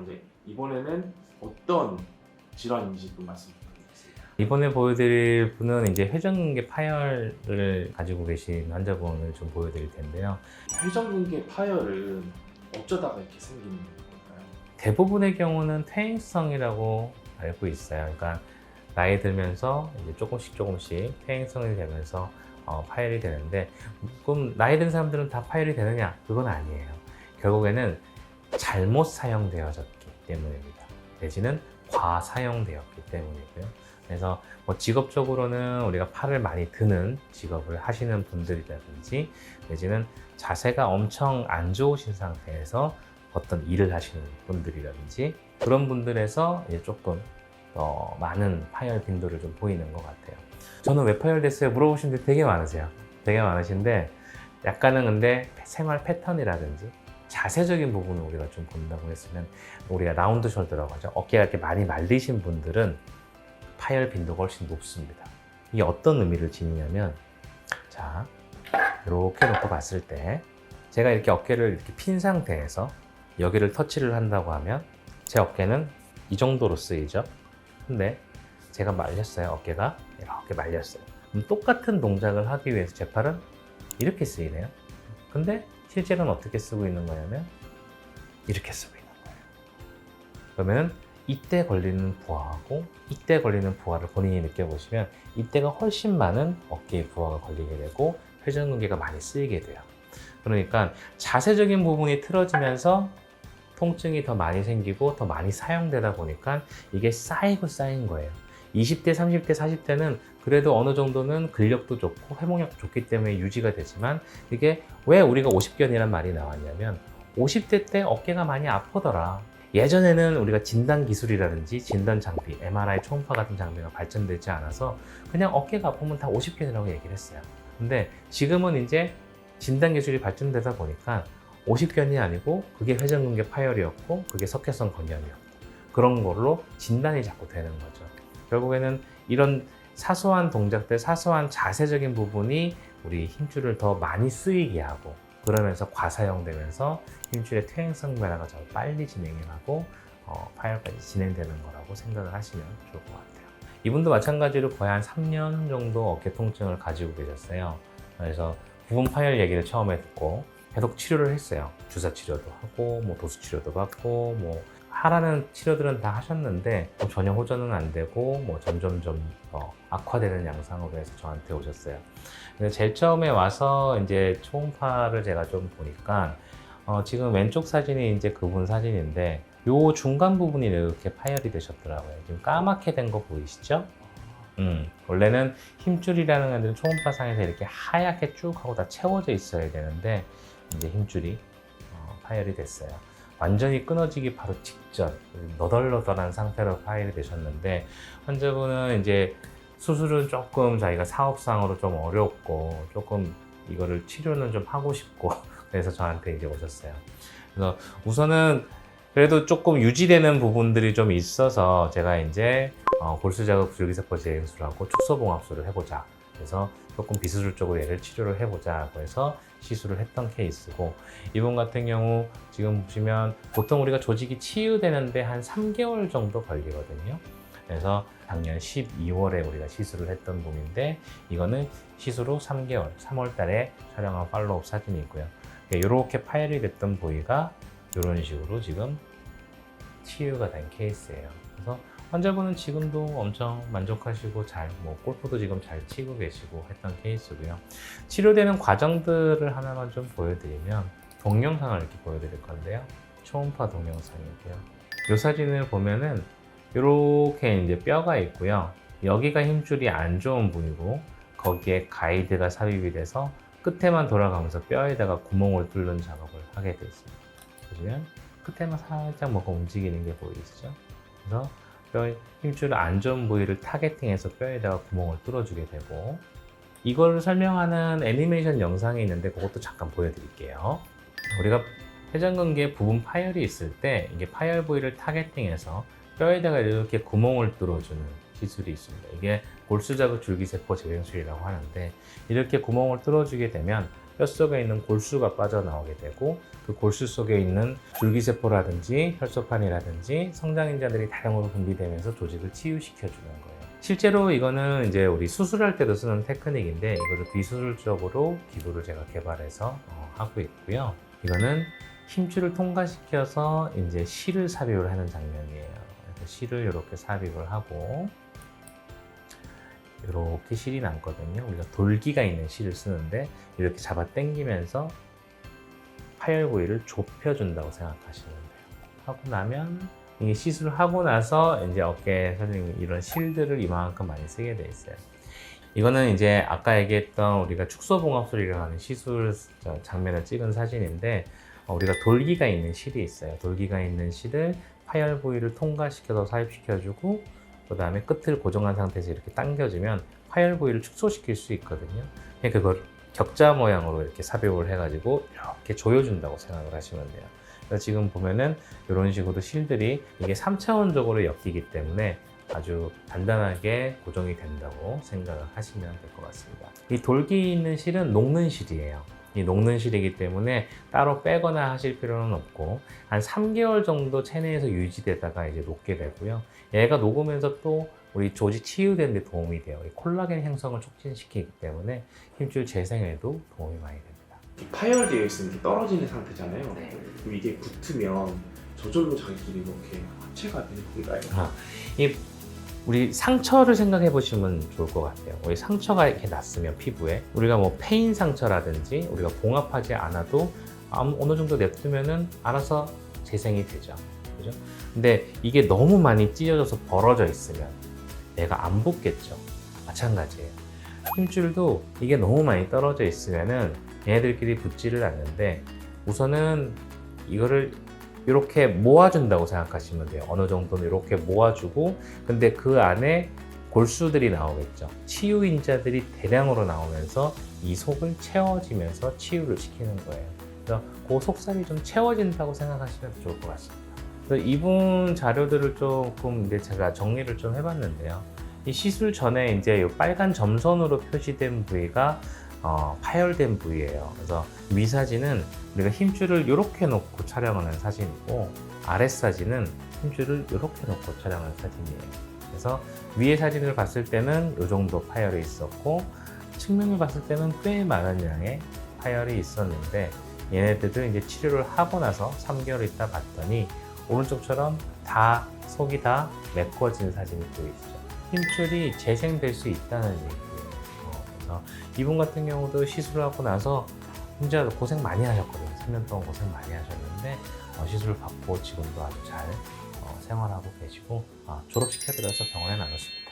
이제 이번에는 어떤 질환인지 좀 말씀 부탁드리겠습니다. 이번에 보여드릴 분은 이제 회전근개 파열을 가지고 계신 환자분을 좀 보여드릴 텐데요. 회전근개 파열은 어쩌다가 이렇게 생기는 걸까요? 대부분의 경우는 퇴행성이라고 알고 있어요. 그러니까 나이 들면서 이제 조금씩 퇴행성이 되면서 파열이 되는데, 그럼 나이 든 사람들은 다 파열이 되느냐? 그건 아니에요. 결국에는 잘못 사용되어졌기 때문입니다. 내지는 과사용되었기 때문이고요. 그래서 뭐 직업적으로는 우리가 팔을 많이 드는 직업을 하시는 분들이라든지, 내지는 자세가 엄청 안 좋으신 상태에서 어떤 일을 하시는 분들이라든지, 그런 분들에서 이제 조금 더 많은 파열 빈도를 좀 보이는 것 같아요. 저는 왜 파열됐어요? 물어보신 분들 되게 많으세요. 되게 많으신데, 약간은 근데 생활 패턴이라든지 자세적인 부분을 우리가 좀 본다고 했으면, 우리가 라운드 숄더라고 하죠. 어깨가 이렇게 많이 말리신 분들은 파열 빈도가 훨씬 높습니다. 이게 어떤 의미를 지니냐면, 자, 이렇게 놓고 봤을 때 제가 이렇게 어깨를 이렇게 핀 상태에서 여기를 터치를 한다고 하면 제 어깨는 이 정도로 쓰이죠. 근데 제가 말렸어요. 어깨가 이렇게 말렸어요. 그럼 똑같은 동작을 하기 위해서 제 팔은 이렇게 쓰이네요. 근데 실제로는 어떻게 쓰고 있는 거냐면 이렇게 쓰고 있는 거예요. 그러면 이때 걸리는 부하하고 이때 걸리는 부하를 본인이 느껴보시면, 이때가 훨씬 많은 어깨의 부하가 걸리게 되고 회전근개가 많이 쓰이게 돼요. 그러니까 자세적인 부분이 틀어지면서 통증이 더 많이 생기고 더 많이 사용되다 보니까 이게 쌓이고 쌓인 거예요. 20대, 30대, 40대는 그래도 어느 정도는 근력도 좋고 회복력도 좋기 때문에 유지가 되지만, 이게 왜 우리가 50견이란 말이 나왔냐면 50대 때 어깨가 많이 아프더라. 예전에는 우리가 진단 기술이라든지 진단 장비, MRI, 초음파 같은 장비가 발전되지 않아서 그냥 어깨가 아프면 다 50견이라고 얘기를 했어요. 근데 지금은 이제 진단 기술이 발전되다 보니까 50견이 아니고 그게 회전근개 파열이었고 그게 석회성 건염이었고, 그런 걸로 진단이 자꾸 되는 거죠. 결국에는 이런 사소한 동작들, 사소한 자세적인 부분이 우리 힘줄을 더 많이 쓰이게 하고, 그러면서 과사용되면서 힘줄의 퇴행성 변화가 더 빨리 진행이 하고 파열까지 진행되는 거라고 생각을 하시면 좋을 것 같아요. 이분도 마찬가지로 거의 한 3년 정도 어깨 통증을 가지고 계셨어요. 그래서 부분 파열 얘기를 처음에 듣고 계속 치료를 했어요. 주사 치료도 하고 뭐 도수 치료도 받고 뭐 하라는 치료들은 다 하셨는데 전혀 호전은 안 되고 뭐 점점점 악화되는 양상으로 해서 저한테 오셨어요. 그래서 제일 처음에 와서 이제 초음파를 제가 좀 보니까 지금 왼쪽 사진이 이제 그분 사진인데, 요 중간 부분이 이렇게 파열이 되셨더라고요. 지금 까맣게 된 거 보이시죠? 원래는 힘줄이라는 애들은 초음파상에서 이렇게 하얗게 쭉 하고 다 채워져 있어야 되는데 이제 힘줄이 파열이 됐어요. 완전히 끊어지기 바로 직전, 너덜너덜한 상태로 파열이 되셨는데, 환자분은 이제 수술은 조금 자기가 사업상으로 좀 어렵고 조금 이거를 치료는 좀 하고 싶고 그래서 저한테 이제 오셨어요. 그래서 우선은 그래도 조금 유지되는 부분들이 좀 있어서 제가 이제 골수자극 줄기세포 재행술하고 축소봉합술을 해보자. 그래서 조금 비수술적으로 얘를 치료를 해보자고 해서 시술을 했던 케이스고, 이분 같은 경우 지금 보시면 보통 우리가 조직이 치유되는데 한 3개월 정도 걸리거든요. 그래서 작년 12월에 우리가 시술을 했던 분인데, 이거는 시술 후 3개월, 3월 달에 촬영한 팔로우업 사진이고요. 이렇게 파열이 됐던 부위가 이런 식으로 지금 치유가 된 케이스예요. 그래서 환자분은 지금도 엄청 만족하시고 뭐 골프도 지금 잘 치고 계시고 했던 케이스고요. 치료되는 과정들을 하나만 좀 보여드리면, 동영상을 이렇게 보여드릴 건데요. 초음파 동영상이고요. 이 사진을 보면은 이렇게 이제 뼈가 있고요. 여기가 힘줄이 안 좋은 부위고 거기에 가이드가 삽입이 돼서 끝에만 돌아가면서 뼈에다가 구멍을 뚫는 작업을 하게 되어 있습니다. 보시면 끝에만 살짝 뭔가 움직이는 게 보이시죠? 그래서 뼈 힘줄 안 좋은 부위를 타겟팅해서 뼈에다가 구멍을 뚫어주게 되고, 이걸 설명하는 애니메이션 영상이 있는데 그것도 잠깐 보여드릴게요. 우리가 회전근개 부분 파열이 있을 때 이게 파열 부위를 타겟팅해서 뼈에다가 이렇게 구멍을 뚫어주는 기술이 있습니다. 이게 골수자극 줄기세포 재생술이라고 하는데, 이렇게 구멍을 뚫어주게 되면 뼛속에 있는 골수가 빠져나오게 되고 그 골수 속에 있는 줄기세포라든지 혈소판이라든지 성장인자들이 다량으로 분비되면서 조직을 치유시켜주는 거예요. 실제로 이거는 이제 우리 수술할 때도 쓰는 테크닉인데 이거를 비수술적으로 기구를 제가 개발해서 하고 있고요. 이거는 힘줄을 통과시켜서 이제 실을 삽입을 하는 장면이에요. 그래서 실을 이렇게 삽입을 하고 이렇게 실이 남거든요. 우리가 돌기가 있는 실을 쓰는데 이렇게 잡아 당기면서 파열 부위를 좁혀준다고 생각하시면 돼요. 하고 나면 이게 시술을 하고 나서 이제 어깨에 선생님이 이런 실들을 이만큼 많이 쓰게 돼 있어요. 이거는 이제 아까 얘기했던 우리가 축소봉합술이라고 하는 시술 장면을 찍은 사진인데 우리가 돌기가 있는 실이 있어요. 돌기가 있는 실을 파열 부위를 통과시켜서 삽입시켜주고 그 다음에 끝을 고정한 상태에서 이렇게 당겨주면 파열 부위를 축소시킬 수 있거든요. 그걸 격자 모양으로 이렇게 삽입을 해가지고 이렇게 조여준다고 생각을 하시면 돼요. 그래서 지금 보면은 이런 식으로 실들이 이게 3차원적으로 엮이기 때문에 아주 단단하게 고정이 된다고 생각을 하시면 될 것 같습니다. 이 돌기 있는 실은 녹는 실이에요. 이 녹는 실이기 때문에 따로 빼거나 하실 필요는 없고 한 3개월 정도 체내에서 유지되다가 이제 녹게 되고요. 얘가 녹으면서 또 우리 조직 치유되는 데 도움이 돼요. 이 콜라겐 형성을 촉진시키기 때문에 힘줄 재생에도 도움이 많이 됩니다. 파열되어 있으면 이렇게 떨어지는 상태잖아요. 네. 그럼 이게 붙으면 저절로 자기끼리 이렇게 합체가 되는 건가요? 우리 상처를 생각해 보시면 좋을 것 같아요. 우리 상처가 이렇게 났으면 피부에 우리가 뭐 페인 상처라든지 우리가 봉합하지 않아도 어느 정도 냅두면은 알아서 재생이 되죠. 그죠? 근데 이게 너무 많이 찢어져서 벌어져 있으면 얘가 안 붙겠죠. 마찬가지예요. 힘줄도 이게 너무 많이 떨어져 있으면은 얘네들끼리 붙지를 않는데 우선은 이거를 이렇게 모아준다고 생각하시면 돼요. 어느 정도는 이렇게 모아주고 근데 그 안에 골수들이 나오겠죠. 치유인자들이 대량으로 나오면서 이 속을 채워지면서 치유를 시키는 거예요. 그래서 그 속살이 좀 채워진다고 생각하시면 좋을 것 같습니다. 그래서 이분 자료들을 조금 이제 제가 정리를 좀 해봤는데요. 이 시술 전에 이제 이 빨간 점선으로 표시된 부위가 파열된 부위예요. 그래서 위 사진은 우리가 힘줄을 이렇게 놓고 촬영하는 사진이고 아랫 사진은 힘줄을 이렇게 놓고 촬영하는 사진이에요. 그래서 위의 사진을 봤을 때는 이 정도 파열이 있었고 측면을 봤을 때는 꽤 많은 양의 파열이 있었는데 얘네들을 이제 치료를 하고 나서 3개월 있다 봤더니 오른쪽처럼 다 속이 다 메꿔진 사진이 보이시죠? 힘줄이 재생될 수 있다는 얘기예요. 그래서 이분 같은 경우도 시술을 하고 나서 진짜 고생 많이 하셨거든요. 3년 동안 고생 많이 하셨는데 시술을 받고 지금도 아주 잘 생활하고 계시고 졸업시켜드려서 병원에 나눴습니다.